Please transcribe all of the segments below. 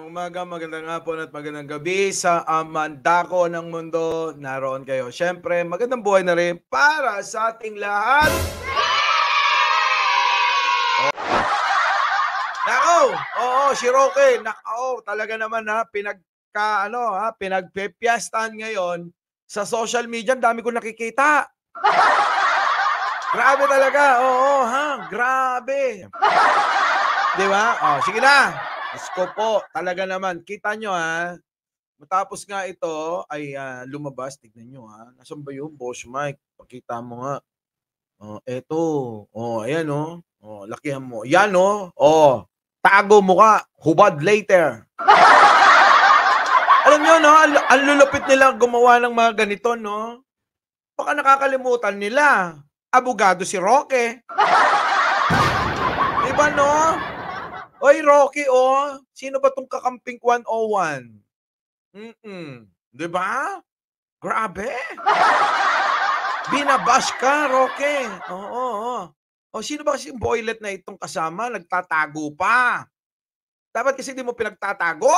magandang umaga, magandang hapon at magandang gabi sa mandako ng mundo. Naroon kayo. Siyempre, magandang buhay na rin para sa ating lahat. Nako! Oo, si Roque. Nako, talaga naman pinagpepiyastahan ngayon sa social media. Ang dami kong nakikita. Grabe talaga. Oo, grabe. Di ba? Oh, sige na. Diyos ko po, talaga naman. Kita nyo matapos nga ito ay lumabas. Tignan nyo Nasaan ba yung Boss Mike? Pakita mo nga. Oh, eto. Oh, ayan Oh, lakihan mo. Yan Oh, tago mo ka. Hubad later. Alam nyo ang lulupit nila gumawa ng mga ganito Baka nakakalimutan nila. Abogado si Roque. Diba Oy, Rocky, sino ba tong kakamping 101? Di ba? Grabe. Binabash ka, Rocky. Oo. O, sino ba kasi yung boylet na itong kasama? Nagtatago pa. Dapat kasi di mo pinagtatago.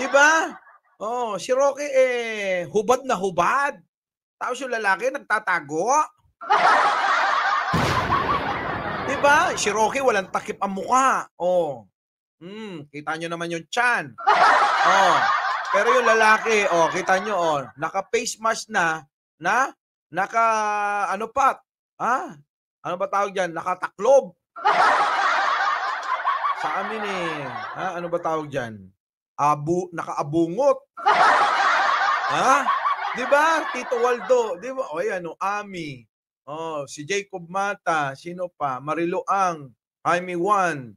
Di ba? Oh, si Rocky hubad na hubad. Tapos yung lalaki nagtatago. Diba? Si Rocky walang takip ang mukha. Oh. Kita nyo naman yung tiyan. Oh. Pero yung lalaki, kita nyo, naka-face mask na naka, ano pa? Ano ba tawag dyan? Nakataklob. Sa amin ano ba tawag dyan? Nakaabungot. Diba? Tito Waldo. Diba? O yan, Ami. Si Jacob Mata, sino pa? Marilu Ang, Jaime Juan.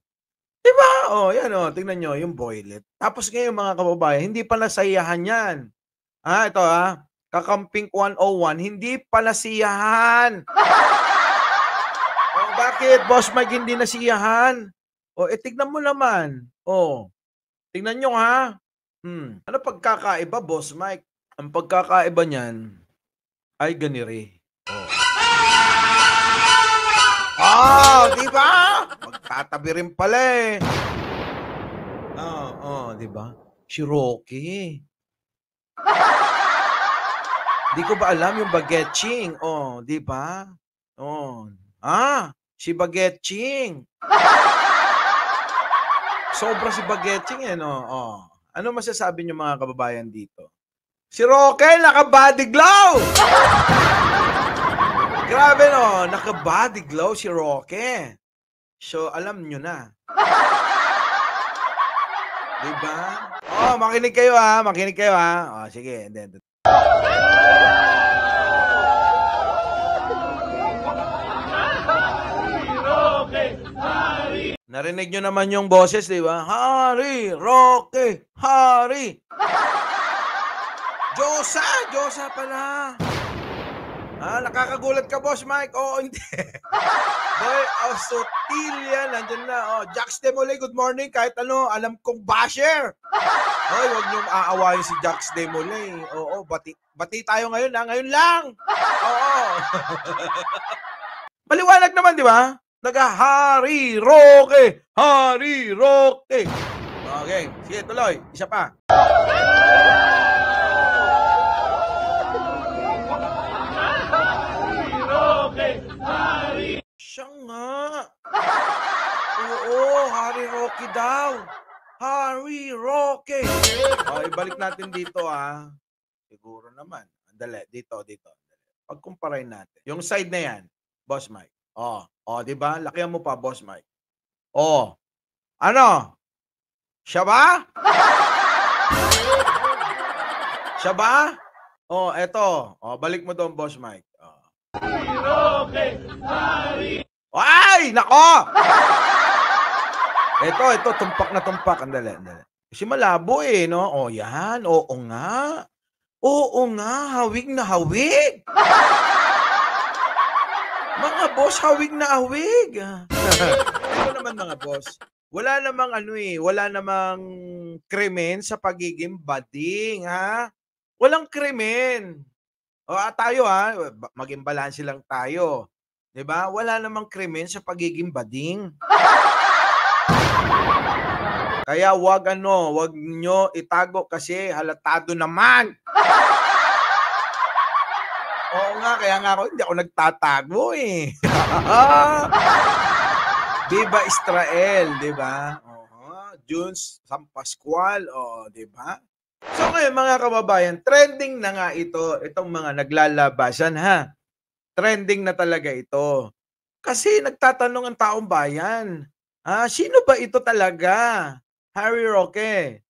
Diba? Yan tingnan nyo, yung boylet. Tapos ngayon mga kababayan, hindi pa nasayahan yan. Ito Kakamping 101, hindi pa nasiyahan. Bakit, Boss Mike, hindi nasiyahan? Tignan mo naman. Tignan nyo Ano pagkakaiba, Boss Mike? Ang pagkakaiba niyan ay ganire. Di ba? Magtatabi rin pala di ba? Si Rocky. Di ko ba alam yung Bagetching? Di ba? Si Bagetching. Sobra si Bagetching Ano masasabi niyo mga kababayan dito? Si Rocky naka-body glow! Grabe naka-body glow si Roque. So, alam nyo na. Diba? Makinig kayo makinig kayo sige. Narinig nyo naman yung boses, diba? Hari, Roque, Hari. Diyosa pala. Nakakagulat ka, Boss Mike? Hindi. Boy, Sotilia, nandyan na. Jax Demolay, good morning. Kahit alam kong basher. Huwag niyong aawayin si Jax Demolay. Bati tayo ngayon, ngayon lang. Maliwanag naman, di ba? Hari Roque. Hari Roque. Okay, sige, tuloy. Isa pa. Siya nga. Hari Roque daw. Hari Roque. Ibalik natin dito Siguro naman. Andali, dito. Pagkumparain natin. Yung side na yan, Boss Mike. Di ba? Lakihan mo pa, Boss Mike. Ano? Siya ba? Siya ba? Eto. Balik mo doon, Boss Mike. Ay! Nako! Ito, tumpak na tumpak. Andali. Kasi malabo no? Yan. Oo nga. Hawig na hawig. Mga boss, hawig na hawig. Ito naman mga boss. Wala namang krimen sa pagiging bading, Walang krimen. Tayo maging balanse lang tayo. 'Di ba? Wala namang krimen sa pagiging bading. Kaya wag nyo itago kasi halatado naman. Oo nga, kaya nga ako hindi ako nagtatago, eh. Viva Israel, 'di ba? Oo, Junes San Pascual, oh, 'di ba? So ngayon mga kababayan, trending na nga itong mga naglalabasan ha. Trending na talaga ito. Kasi nagtatanong ang taong bayan, sino ba ito talaga? Harry Roque,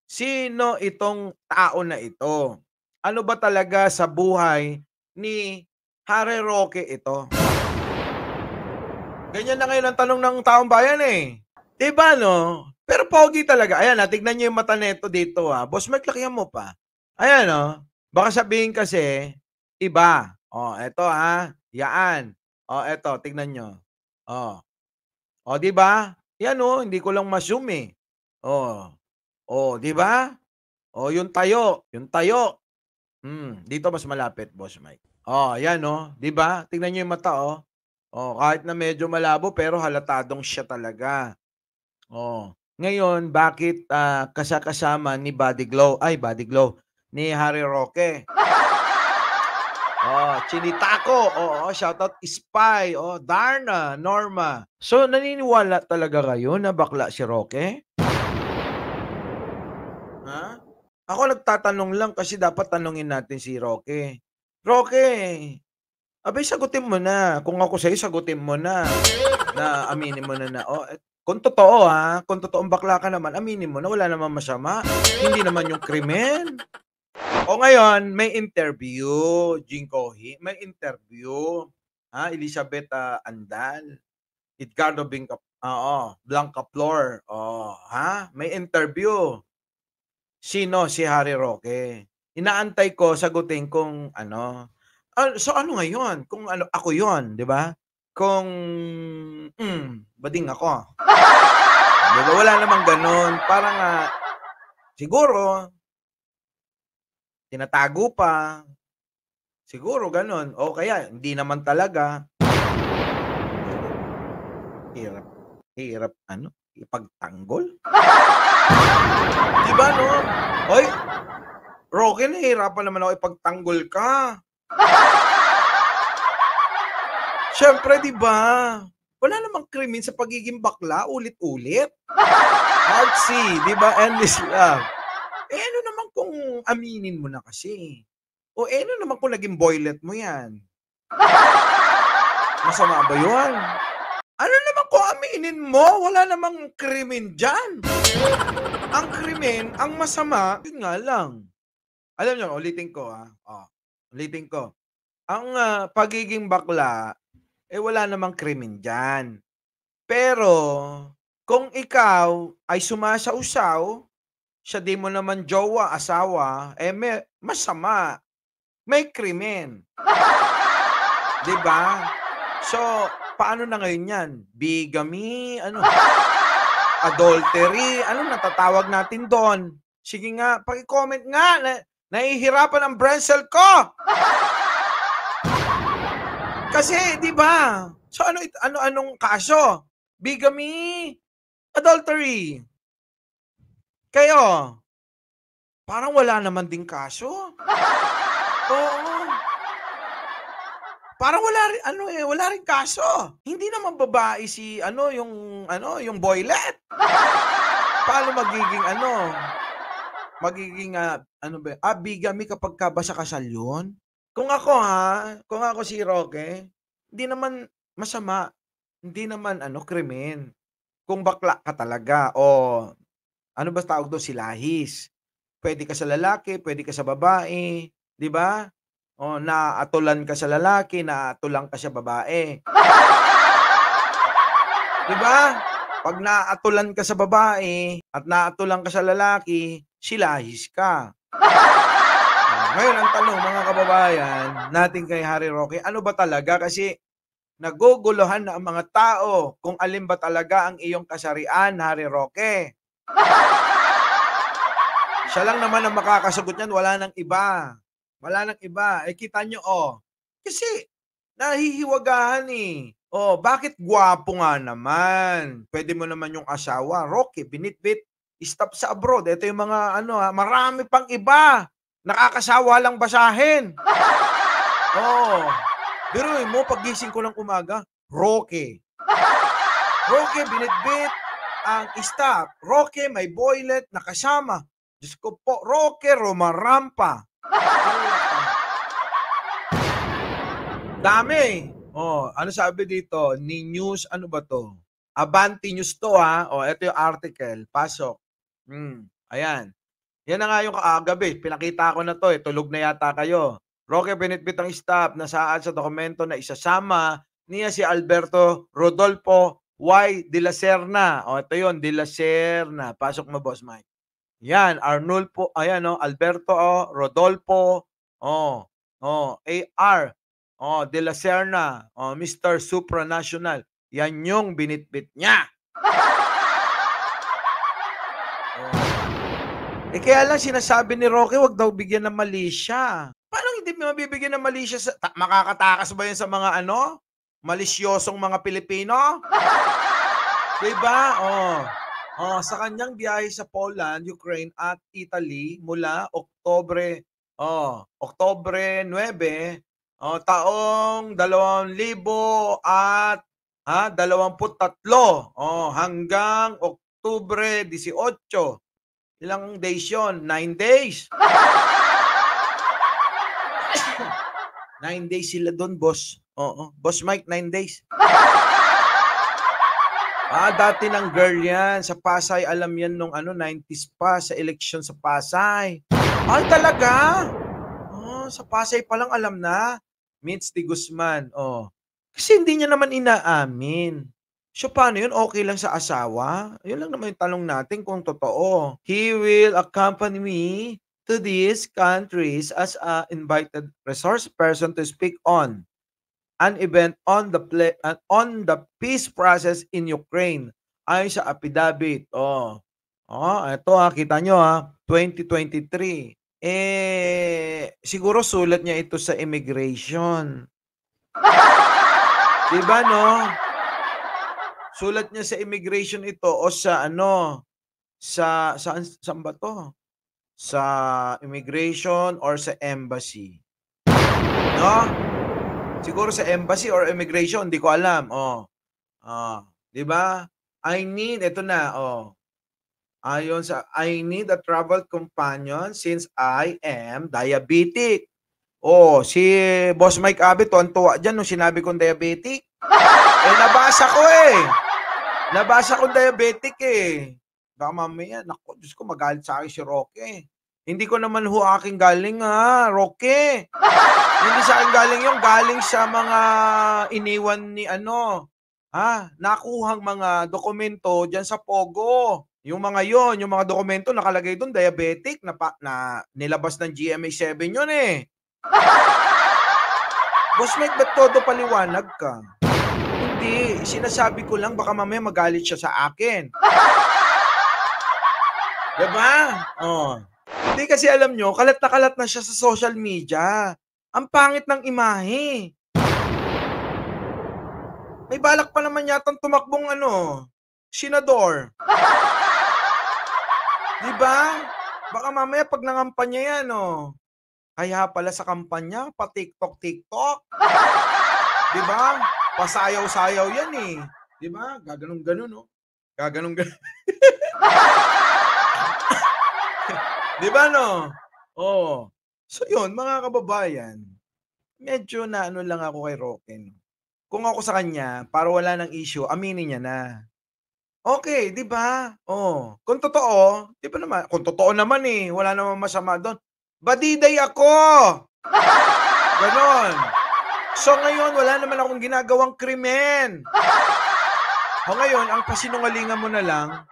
sino itong tao na ito? Ano ba talaga sa buhay ni Harry Roque ito? Ganyan na ngayon ang tanong ng taong bayan, eh. 'Di ba 'no? Pero pogi talaga. Ayan, tignan niyo yung mata nito dito, Boss Mike, lakihan mo pa. Ayan, oh. Baka sabihin kasi iba. Oh, eto, yaan. Oh, eto tignan niyo. Oh. Oh, 'di ba? 'Yan, oh, hindi ko lang ma-zoom, eh. Oh. Oh, 'di ba? Oh, yung tayo. Dito mas malapit, Boss Mike. Oh, 'yan, oh, 'di ba? Tignan niyo yung mata, oh. Oh, kahit na medyo malabo pero halatadong siya talaga. Oh, ngayon bakit, kasama ni Body Glow, ni Harry Roque. Oh, Chinitaco, oo, shoutout Spy, oh, Darna, Norma. So, naniniwala talaga kayo na bakla si Roque? Ha? Ako nagtatanong lang kasi dapat tanungin natin si Roque. Roque, abay sagutin mo na. Kung ako sa'yo, sagutin mo na. Na aminin mo na oh, kung totoo, kung totoong bakla ka naman, aminin mo na wala namang masama. Hindi naman yung krimen. O ngayon, may interview, Jinkohi, may interview. Elizabeth, Andal, Edgardo Blanca Flor, may interview. Sino? Si Harry Roque. Inaantay ko sagutin kung ano. So ano ngayon? Kung ano, ako yon, 'di ba? Kung, bading ako. 'Di ba wala namang gano'n. Parang, siguro tinatago pa. Siguro gano'n o kaya hindi naman talaga. Hirap hirap ano, ipagtanggol. 'Di ba 'no? Hoy, Roque, nahihirapan naman ako ipagtanggol ka. Siyempre 'di ba, wala namang krimen sa pagiging bakla, ulit-ulit. Artsy, 'di ba, endless love. Ano naman kung aminin mo na kasi? O ano naman kung naging boylet mo 'yan? Masama ba 'yun? Ano naman kung aminin mo, wala namang krimen diyan. Ang krimen, ang masama, 'yun nga lang. Alam niyo, ulitin ko, ulitin ko. Ang, pagiging bakla, wala namang krimen diyan. Pero kung ikaw ay sumasausaw, sa di mo naman jowa, asawa, masama, may krimen. 'Di ba? So, paano na ngayon 'yan? Bigamy, ano, adultery, ano natatawag natin do'n? Sige nga, paki-comment nga, nahihirapan ang brain cell ko. Kasi 'di ba? So ano-anong kaso? Bigamy, adultery. Kayo, parang wala naman ding kaso. Oo. Parang wala rin ano, wala ring kaso. Hindi naman babae si yung boylet. Paano magiging, bigamy kapagka ba sa kasal yun? Kung ako si Roque, hindi naman masama, hindi naman krimen. Kung bakla ka talaga o ano ba tawag dun, silahis. Puwede ka sa lalaki, puwede ka sa babae, 'di ba? O naatulan ka sa lalaki, naatulan ka sa babae. 'Di ba? 'Pag naatulan ka sa babae at naatulan ka sa lalaki, silahis ka. Ngayon ang tanong mga kababayan natin kay Harry Roque, ano ba talaga? Kasi naguguluhan na ang mga tao kung alin ba talaga ang iyong kasarian, Harry Roque. Siya lang naman ang makakasagot niyan, wala nang iba. Wala nang iba. Kita niyo, kasi nahihiwagahan, Oh, bakit gwapo nga naman. Puwede mo naman yung asawa, Roque, binitbit, stop sa abroad. Ito yung mga ano, marami pang iba. Nakakasawa lang basahin. Oh, biruin mo paggising ko ng umaga, Roque. Roque, binitbit ang stop. Roque, may boylet na kasama. Diyos ko po, Roque, rumarampa. Allah ka. Dami. Oh, ano sabi dito? Ni News, ano ba 'to? Avanti News 'to, Oh, eto yung article, pasok. Ayan. Yan na nga yung gabi, pinakita ko na 'to, tulog na yata kayo. Roque binitbit ang staff na saad sa dokumento na isasama niya si Alberto Rodolfo Y. De la Serna. Oh, ito yun, De la Serna. Pasok mo, Boss Mike. Yan, Arnulfo, ayan, Alberto, Rodolfo, oh, AR, De la Serna, Mr. Supranational. Yan yung binitbit niya. Kaya lang sinasabi ni Roque, wag daw bigyan ng mali siya. Paano hindi mabibigyan ng mali siya makakatakas ba 'yan sa mga malisyosong mga Pilipino? 'Di ba? Sa kanyang biyahe sa Poland, Ukraine at Italy mula Oktubre 9, taong 2023, hanggang Oktubre 18. Ilang days 'yon? 9 days. 9 days sila do'n, boss. Oo, Boss Mike, 9 days. Dati ng girl 'yan, sa Pasay, alam 'yan nung 90s pa, sa eleksyon sa Pasay. Ay, talaga? Sa Pasay pa lang alam na. Mitz de Guzman, Kasi hindi niya naman inaamin. So, paano 'yun, okey lang sa asawa? 'Yun lang naman yung tanong natin kung totoo. He will accompany me to these countries as a invited resource person to speak on an event on the peace process in Ukraine, ayon sa affidavit. Eto, kita niyo, 2023. Siguro sulat niya ito sa immigration. 'Di ba 'no? Sulat niya sa immigration ito o sa saan ba 'to? Sa immigration or sa embassy, 'no? Siguro sa embassy or immigration, 'di ko alam, 'di ba? Ito na, ayon sa I need a travel companion since I am diabetic. Si Boss Mike Abet tuwang-tuwa diyan nung sinabi kong diabetic. Nabasa kong diabetic, Baka mamaya, naku, Diyos ko, magalit sa akin si Roque. Hindi ko naman aking galing, Roque. Hindi sa akin galing yung galing sa mga iniwan ni nakuhang mga dokumento diyan sa Pogo. Yung mga dokumento nakalagay do'n diabetic na nilabas ng GMA7 yun, Boss Mike, ba't todo paliwanag ka? Hindi, sinasabi ko lang baka mamaya magalit siya sa akin. 'Di ba? Hindi kasi alam nyo, kalat na siya sa social media. Ang pangit ng imahe. May balak pa naman yatang tumakbong senador. 'Di ba? Baka mamaya 'pag nangampanya yan, kaya pala sa kampanya pa-TikTok. 'Di ba? Pasayaw-sayaw yan, 'di ba? Gaganon-ganon, Gaganon-ganon. 'Di ba 'no? So 'yun, mga kababayan, medyo naano lang ako kay Roque, 'no. Kung ako sa kanya, para wala ng issue, aminin niya na. Okay, 'di ba? Kung totoo, 'di ba naman, kung totoo naman, wala namang masama do'n. Badiday ako! Gano'n. So ngayon, wala naman akong ginagawang krimen. Ngayon, ang pasinungalingan mo na lang,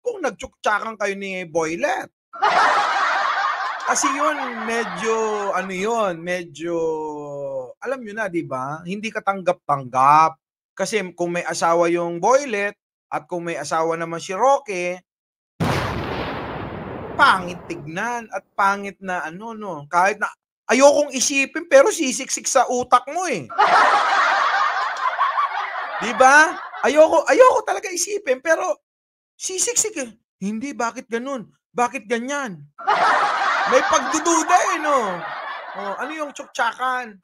kung nagtsuktsakan kayo ni Boylet. Kasi yun, medyo, alam nyo na, 'di ba? Hindi katanggap-tanggap. Kasi kung may asawa yung Boylet at kung may asawa naman si Roque, pangit tignan at pangit na kahit na ayokong isipin pero sisiksik sa utak mo, 'Di ba? Ayoko talaga isipin pero sisiksik, eh. Hindi, bakit gano'n? Bakit ganyan? May pagdududa, eh, 'no? Oh, ano yung tsuktsakan?